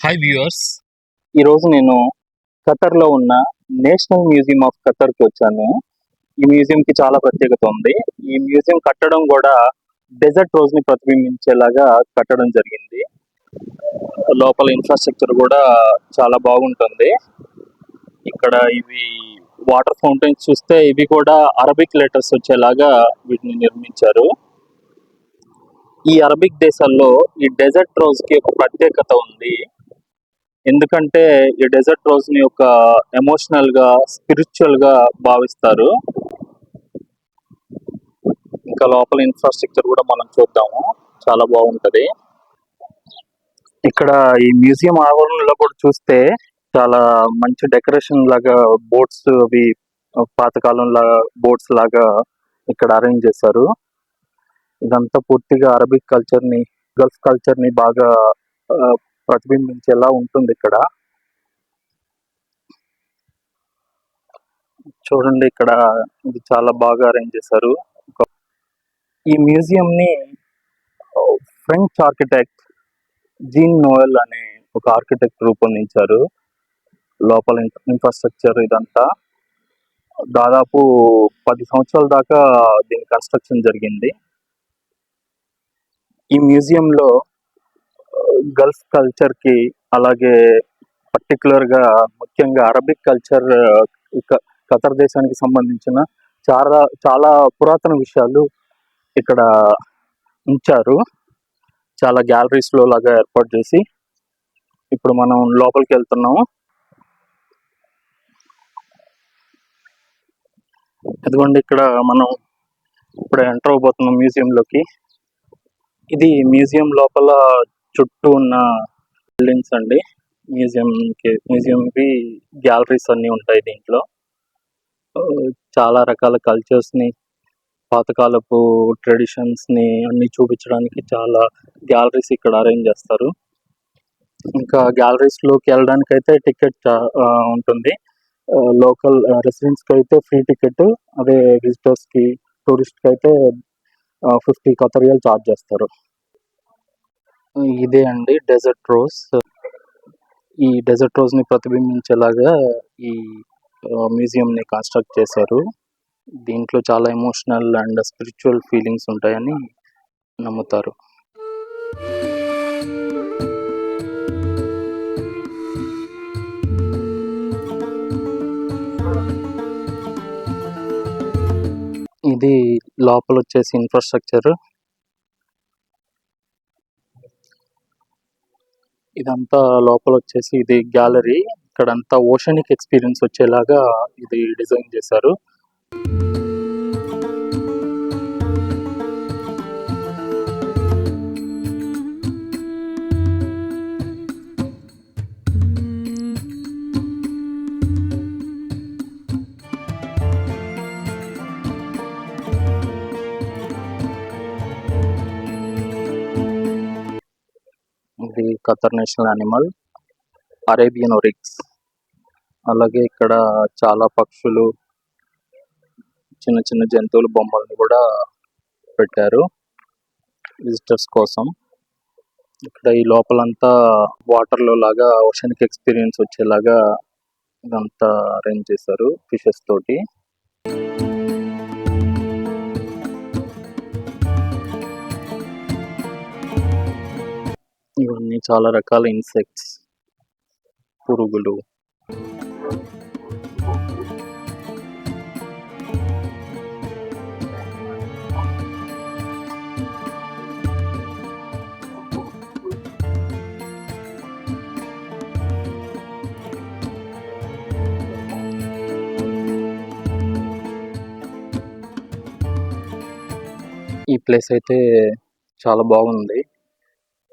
Hi viewers. ఈరోజు నేను ఖతర్లో ఉన్న నేషనల్ మ్యూజియం ఆఫ్ ఖతర్కి వచ్చాను. ఈ మ్యూజియంకి చాలా ప్రత్యేకత ఉంది. ఈ మ్యూజియం కట్టడం కూడా డెజర్ట్ రోజుని ప్రతిబింబించేలాగా కట్టడం జరిగింది. లోపల ఇన్ఫ్రాస్ట్రక్చర్ కూడా చాలా బాగుంటుంది. ఇక్కడ ఇవి వాటర్ ఫౌంటైన్స్ చూస్తే ఇవి కూడా అరబిక్ లెటర్స్ వచ్చేలాగా వీటిని నిర్మించారు. ఈ అరబిక్ దేశాల్లో ఈ డెజర్ట్ రోజుకి ఒక ప్రత్యేకత ఉంది. ఎందుకంటే ఈ డెజర్ట్ రోజుని ఒక ఎమోషనల్ గా స్పిరిచువల్ గా భావిస్తారు. ఇంకా లోపల ఇన్ఫ్రాస్ట్రక్చర్ కూడా మనం చూద్దాము, చాలా బాగుంటది. ఇక్కడ ఈ మ్యూజియం ఆవరణలో కూడా చూస్తే చాలా మంచి డెకరేషన్ లాగా బోట్స్ అవి పాతకాలం బోట్స్ లాగా ఇక్కడ అరేంజ్ చేశారు. ఇదంతా పూర్తిగా అరబిక్ కల్చర్ ని, గల్ఫ్ కల్చర్ ని బాగా ప్రతిబింబించేలా ఉంటుంది. ఇక్కడ చూడండి, ఇక్కడ ఇది చాలా బాగా అరేంజ్ చేశారు. ఈ మ్యూజియం ని ఫ్రెంచ్ ఆర్కిటెక్ట్ జీన్ నోయల్ అనే ఒక ఆర్కిటెక్ట్ రూపొందించారు. లోపల ఇన్ఫ్రాస్ట్రక్చర్ ఇదంతా దాదాపు 10 సంవత్సరాల దాకా దీని కన్స్ట్రక్షన్ జరిగింది. ఈ మ్యూజియంలో గల్ఫ్ కల్చర్ కి, అలాగే పర్టికులర్ గా ముఖ్యంగా అరబిక్ కల్చర్, ఖతర్ దేశానికి సంబంధించిన చాలా చాలా పురాతన విషయాలు ఇక్కడ ఉంచారు. చాలా గ్యాలరీస్ లో లాగా ఏర్పాటు చేసి ఇప్పుడు మనం లోపలికి వెళ్తున్నాము. ఎందుకంటే ఇక్కడ మనం ఇప్పుడు ఎంటర్ అవబోతున్నాం మ్యూజియంలోకి. ఇది మ్యూజియం లోపల చుట్టూ ఉన్న బిల్డింగ్స్ అండి. మ్యూజియంకి గ్యాలరీస్ అన్ని ఉంటాయి. దీంట్లో చాలా రకాల కల్చర్స్ ని, పాతకాలపు ట్రెడిషన్స్ ని అన్ని చూపించడానికి చాలా గ్యాలరీస్ ఇక్కడ అరేంజ్ చేస్తారు. ఇంకా గ్యాలరీస్ లోకి వెళ్ళడానికి అయితే టికెట్ ఉంటుంది. లోకల్ రెసిడెంట్స్ కి అయితే ఫ్రీ టికెట్, అదే విజిటర్స్ కి, టూరిస్ట్ కి అయితే 50 ఖతరియల్ ఛార్జ్ చేస్తారు. ఇదే అండి డెజర్ట్ రోజ్. ఈ డెజర్ట్ రోజ్ ని ప్రతిబింబించేలాగా ఈ మ్యూజియం ని కన్స్ట్రక్ట్ చేశారు. దీంట్లో చాలా ఎమోషనల్ అండ్ స్పిరిచువల్ ఫీలింగ్స్ ఉంటాయని నమ్ముతారు. ఇది లోపల వచ్చేసి ఇన్ఫ్రాస్ట్రక్చర్. ఇదంతా లోపల వచ్చేసి ఇది గ్యాలరీ. ఇక్కడంతా ఓషనిక్ ఎక్స్పీరియన్స్ వచ్చేలాగా ఇది డిజైన్ చేశారు. ఇది Qatar national animal Arabian oryx. అలాగే ఇక్కడ చాలా పక్షులు, చిన్న చిన్న జంతువుల బొమ్మలను కూడా పెట్టారు విజిటర్స్ కోసం. ఇక్కడ ఈ లోపలంతా వాటర్ లో లాగా ఓషనిక్ ఎక్స్పీరియన్స్ వచ్చేలాగా ఇదంతా అరేంజ్ చేశారు ఫిషెస్ తోటి. ఇవన్నీ చాలా రకాల ఇన్సెక్ట్స్, పురుగులు. ఈ ప్లేస్ అయితే చాలా బాగుంది.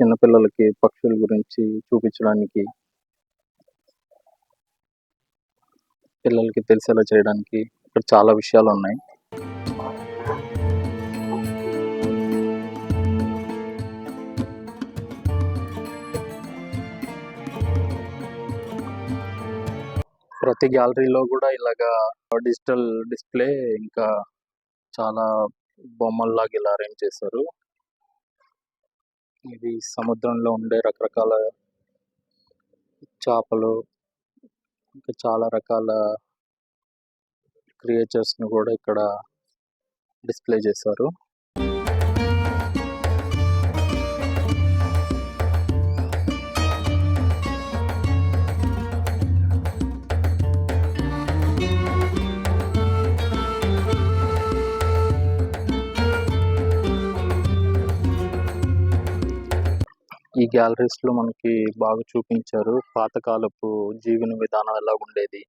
చిన్నపిల్లలకి పక్షుల గురించి చూపించడానికి, పిల్లలకి తెలిసేలా చేయడానికి ఇక్కడ చాలా విషయాలు ఉన్నాయి. ప్రతి గ్యాలరీలో కూడా ఇలాగా డిజిటల్ డిస్ప్లే, ఇంకా చాలా బొమ్మల్లాగా ఇలా అరేంజ్ చేశారు. ఇవి సముద్రంలో ఉండే రకరకాల చేపలు, ఇంకా చాలా రకాల క్రియేచర్స్‌ని కూడా ఇక్కడ డిస్‌ప్లే చేశారు. ఈ గ్యాలరీస్‌లో మనకి బాగా చూపించారు. పాతకాలపు జీవన విధానం ఎలా ఉండేది.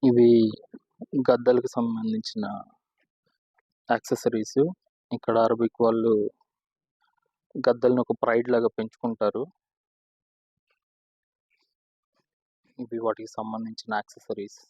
ఇవి గద్దలకు సంబంధించిన యాక్సెసరీస్. ఇక్కడ అరబిక్ వాళ్ళు గద్దలను ఒక ప్రైడ్ లాగా పెంచుకుంటారు. ఇవి వాటికి సంబంధించిన యాక్సెసరీస్.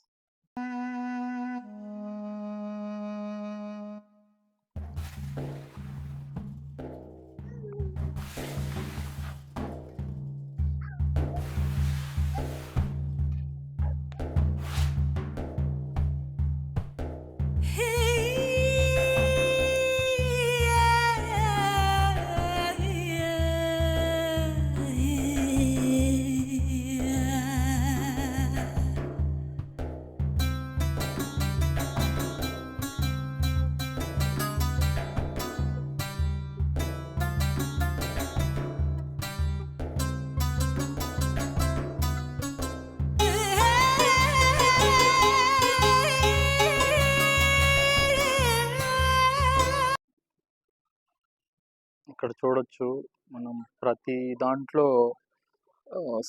ఇక్కడ చూడొచ్చు మనం ప్రతి దాంట్లో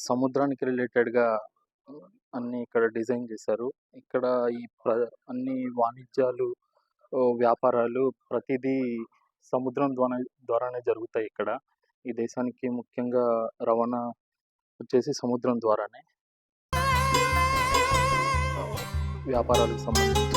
సముద్రానికి రిలేటెడ్‌గా అన్నీ ఇక్కడ డిజైన్ చేశారు. ఇక్కడ ఈ అన్ని వాణిజ్యాలు, వ్యాపారాలు ప్రతిదీ సముద్రం ద్వారానే జరుగుతాయి ఇక్కడ. ఈ దేశానికి ముఖ్యంగా రవాణా వచ్చేసి సముద్రం ద్వారానే. వ్యాపారాలకు సంబంధించి.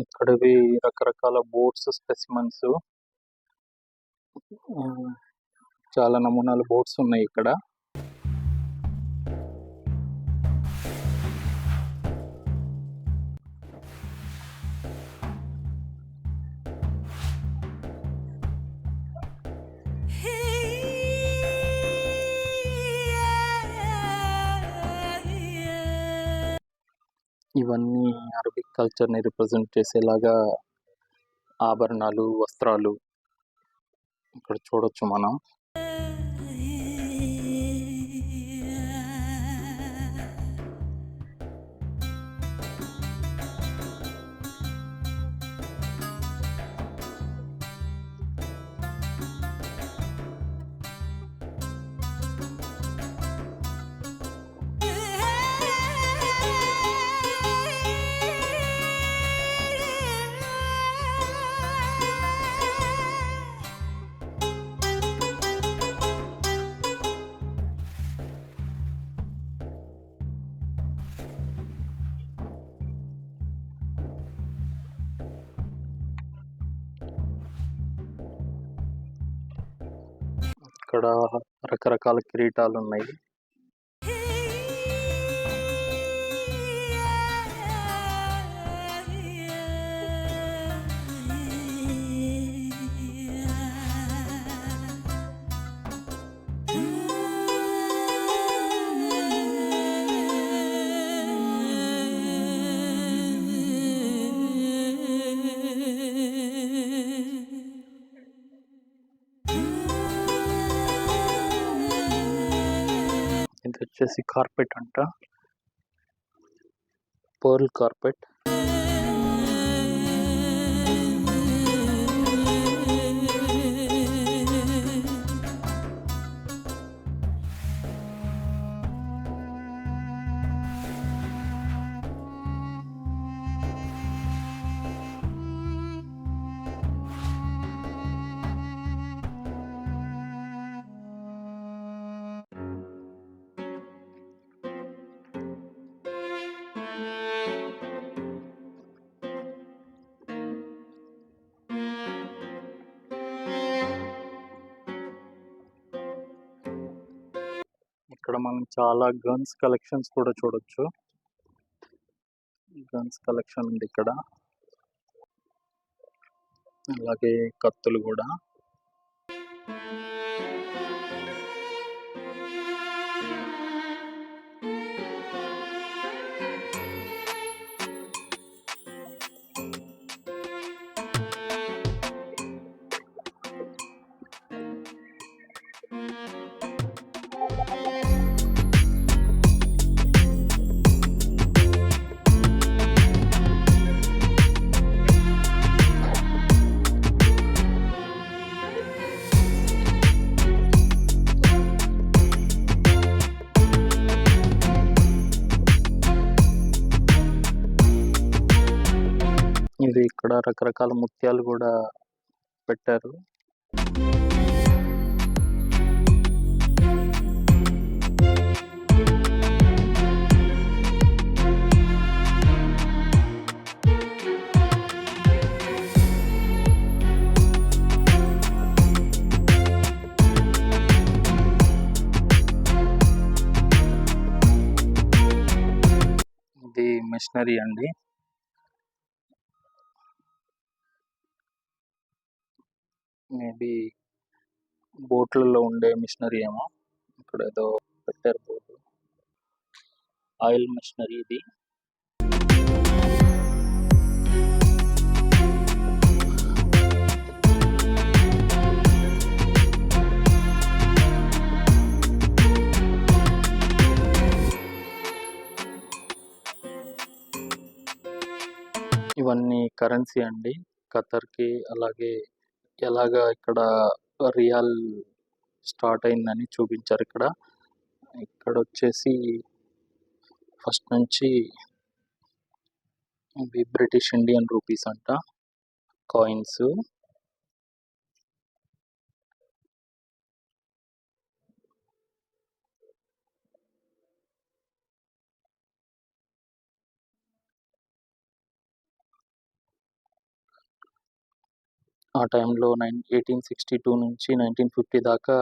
ఇక్కడవి రకరకాల బోట్స్ స్పెసిమన్స్, చాలా నమూనాల బోట్స్ ఉన్నాయి ఇక్కడ. ఇవన్నీ అరబిక్ కల్చర్‌ని రిప్రజెంట్ చేసేలాగా ఆభరణాలు, వస్త్రాలు ఇక్కడ చూడొచ్చు మనం. ఇక్కడ రకరకాల కిరీటాలు ఉన్నాయి. ఇది వచ్చేసి కార్పెట్ అంట, పర్ల్ కార్పెట్. ఇక్కడ మనం చాలా గన్స్ కలెక్షన్స్ కూడా చూడొచ్చు. గన్స్ కలెక్షన్ ఉంది ఇక్కడ, అలాగే కత్తులు కూడా. ఇది ఇక్కడ రకరకాల ముత్యాలు కూడా పెట్టారు. ఇది మిషనరీ అండి. మేబీ బోట్లలో ఉండే మిషనరీ ఏమో. ఇక్కడ ఏదో పెట్టారు బోర్డు, ఆయిల్ మిషనరీ ఇది. ఇవన్నీ కరెన్సీ అండి, ఖతర్కి. అలాగే ఎలాగా ఇక్కడ రియాల్ స్టార్ట్ అయిందని చూపించారు ఇక్కడ. ఇక్కడ వచ్చేసి ఫస్ట్ నుంచి ఇవి బ్రిటిష్ ఇండియన్ రూపీస్ అంట, కాయిన్స్. ఆ టైంలో 1862 నుంచి 1950 దాకా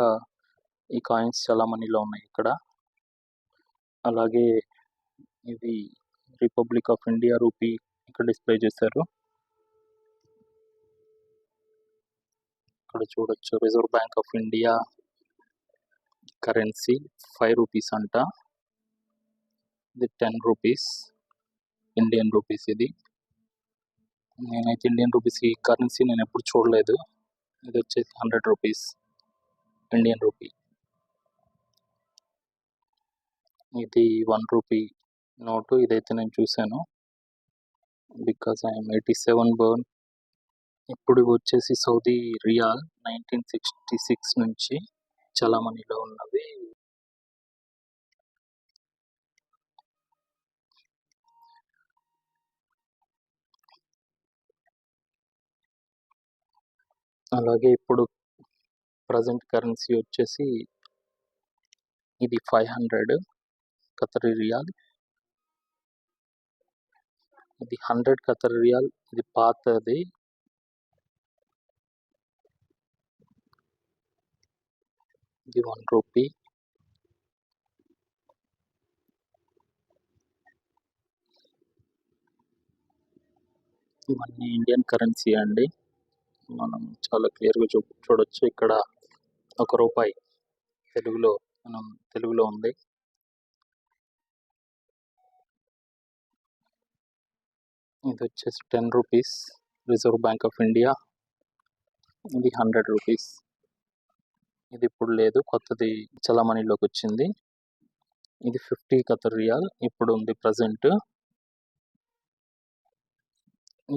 ఈ కాయిన్స్ చలామణిలో ఉన్నాయి ఇక్కడ. అలాగే ఇది రిపబ్లిక్ ఆఫ్ ఇండియా రూపీ ఇక్కడ డిస్ప్లే చేశారు. ఇక్కడ చూడొచ్చు reserve bank of India currency 5 rupees అంట. ఇది 10 రూపీస్ ఇండియన్ రూపీస్. ఇది నేనైతే ఇండియన్ రూపీస్ ఈ కరెన్సీ నేను ఎప్పుడు చూడలేదు. ఇది వచ్చేసి 100 రూపీస్ ఇండియన్ రూపీ. ఇది 1 రూపీ నోటు. ఇదైతే నేను చూశాను, బికాస్ ఐఎమ్ 87 బర్న్. ఇప్పుడు వచ్చేసి సౌదీ రియాల్ 1966 నుంచి చలామణిలో ఉన్నవి. అలాగే ఇప్పుడు ప్రజెంట్ కరెన్సీ వచ్చేసి ఇది 500 ఖతరీ రియాల్. ఇది 100 ఖతరీ రియాల్. ఇది పాతది. ఇది 1 రూపీ. ఇవన్నీ ఇండియన్ కరెన్సీ అండి. మనం చాలా క్లియర్గా చూడొచ్చు. ఇక్కడ 1 రూపాయి తెలుగులో ఉంది. ఇది వచ్చేసి 10 rupees reserve bank of India. ఇది 100 రూపీస్. ఇది ఇప్పుడు లేదు, కొత్తది చలామణిలోకి వచ్చింది. ఇది 50 ఖతర్ రియాల్ ఇప్పుడు ఉంది ప్రజెంట్.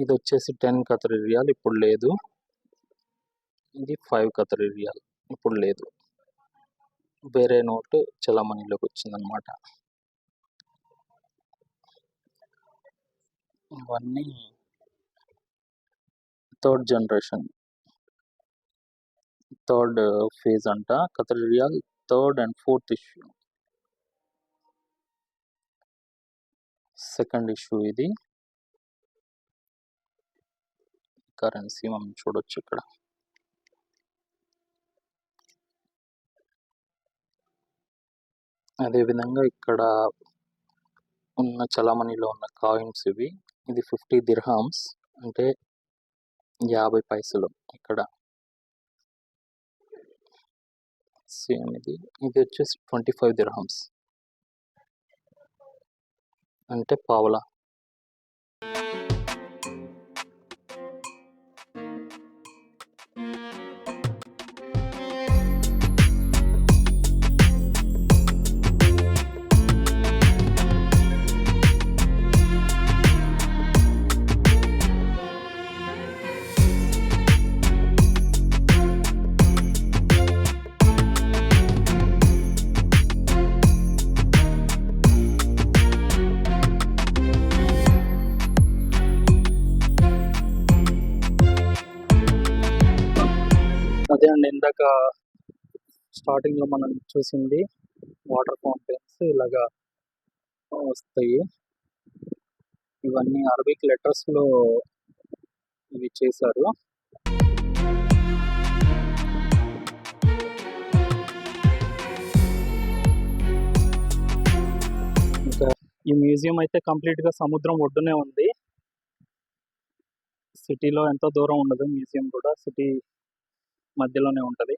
ఇది వచ్చేసి 10 ఖతర్ రియాల్ ఇప్పుడు లేదు. ఇది 5 ఖతర్ రియాల్ ఇప్పుడు లేదు. వేరే నోటు చలామణిలోకి వచ్చిందనమాట. ఇవన్నీ థర్డ్ ఫేజ్ అంట. Qatar riyal 3rd and 4th issue. Second issue ఇది. కరెన్సీ మనం చూడొచ్చు ఇక్కడ. అదేవిధంగా ఇక్కడ ఉన్న చలామణిలో ఉన్న కాయిన్స్ ఇవి. ఇది 50 దిర్హామ్స్ అంటే 50 పైసలు. ఇక్కడ సేమ్ ఇది వచ్చేసి 25 దిర్హామ్స్ అంటే పావలా. అదే అండి, ఇందాక స్టార్టింగ్లో మనం చూసింది వాటర్ ఫౌంటైన్స్ ఇలాగా వస్తాయి. ఇవన్నీ అరబిక్ లెటర్స్లో ఇవి చేశారు. ఇంకా ఈ మ్యూజియం అయితే కంప్లీట్గా సముద్రం ఒడ్డునే ఉంది. సిటీలో ఎంతో దూరం ఉండదు. మ్యూజియం కూడా సిటీ మధ్యలోనే ఉంటుంది.